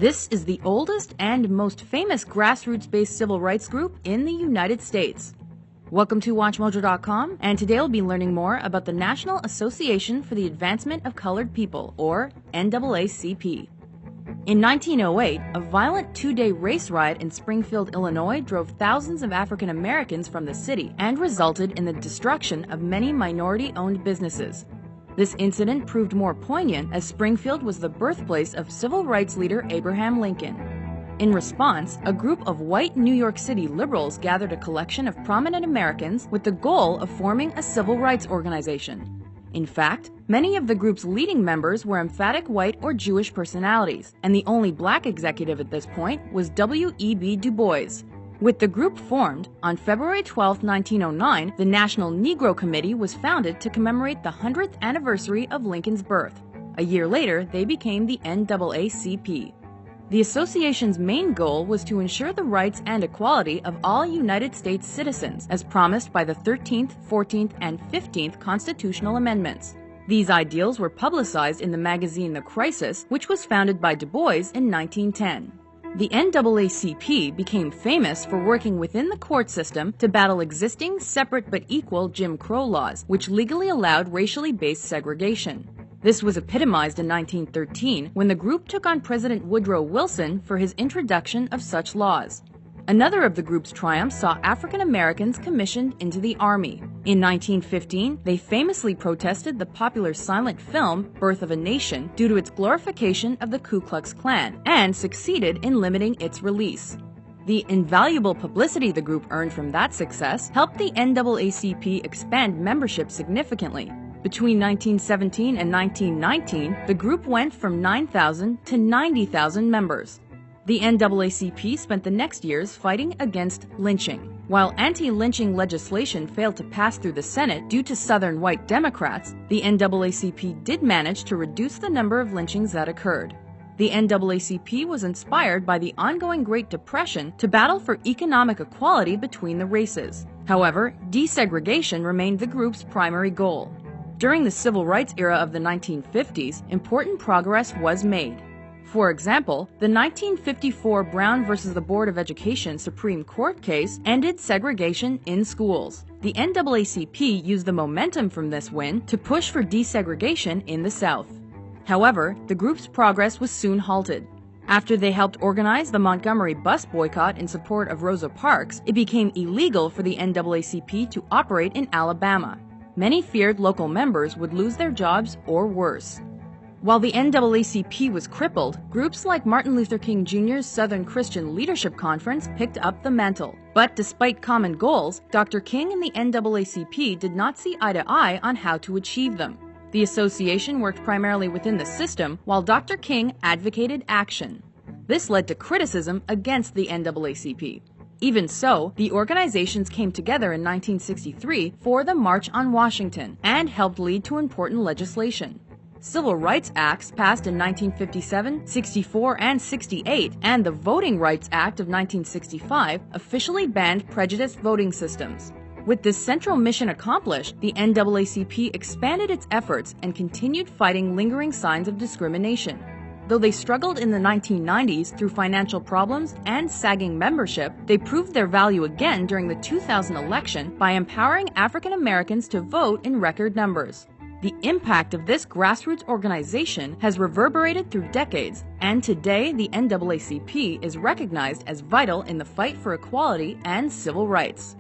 This is the oldest and most famous grassroots-based civil rights group in the United States. Welcome to WatchMojo.com, and today we'll be learning more about the National Association for the Advancement of Colored People, or NAACP. In 1908, a violent two-day race riot in Springfield, Illinois drove thousands of African Americans from the city and resulted in the destruction of many minority-owned businesses. This incident proved more poignant as Springfield was the birthplace of civil rights leader Abraham Lincoln. In response, a group of white New York City liberals gathered a collection of prominent Americans with the goal of forming a civil rights organization. In fact, many of the group's leading members were emphatic white or Jewish personalities, and the only black executive at this point was W.E.B. Du Bois. With the group formed, on February 12, 1909, the National Negro Committee was founded to commemorate the 100th anniversary of Lincoln's birth. A year later, they became the NAACP. The association's main goal was to ensure the rights and equality of all United States citizens, as promised by the 13th, 14th, and 15th constitutional amendments. These ideals were publicized in the magazine The Crisis, which was founded by Du Bois in 1910. The NAACP became famous for working within the court system to battle existing separate but equal Jim Crow laws, which legally allowed racially based segregation. This was epitomized in 1913 when the group took on President Woodrow Wilson for his introduction of such laws. Another of the group's triumphs saw African Americans commissioned into the Army. In 1915, they famously protested the popular silent film Birth of a Nation due to its glorification of the Ku Klux Klan, and succeeded in limiting its release. The invaluable publicity the group earned from that success helped the NAACP expand membership significantly. Between 1917 and 1919, the group went from 9,000 to 90,000 members. The NAACP spent the next years fighting against lynching. While anti-lynching legislation failed to pass through the Senate due to Southern white Democrats, the NAACP did manage to reduce the number of lynchings that occurred. The NAACP was inspired by the ongoing Great Depression to battle for economic equality between the races. However, desegregation remained the group's primary goal. During the civil rights era of the 1950s, important progress was made. For example, the 1954 Brown v. the Board of Education Supreme Court case ended segregation in schools. The NAACP used the momentum from this win to push for desegregation in the South. However, the group's progress was soon halted. After they helped organize the Montgomery bus boycott in support of Rosa Parks, it became illegal for the NAACP to operate in Alabama. Many feared local members would lose their jobs or worse. While the NAACP was crippled, groups like Martin Luther King Jr.'s Southern Christian Leadership Conference picked up the mantle. But despite common goals, Dr. King and the NAACP did not see eye to eye on how to achieve them. The association worked primarily within the system, while Dr. King advocated action. This led to criticism against the NAACP. Even so, the organizations came together in 1963 for the March on Washington and helped lead to important legislation. Civil Rights Acts passed in 1957, 64, and 68, and the Voting Rights Act of 1965 officially banned prejudiced voting systems. With this central mission accomplished, the NAACP expanded its efforts and continued fighting lingering signs of discrimination. Though they struggled in the 1990s through financial problems and sagging membership, they proved their value again during the 2000 election by empowering African Americans to vote in record numbers. The impact of this grassroots organization has reverberated through decades, and today the NAACP is recognized as vital in the fight for equality and civil rights.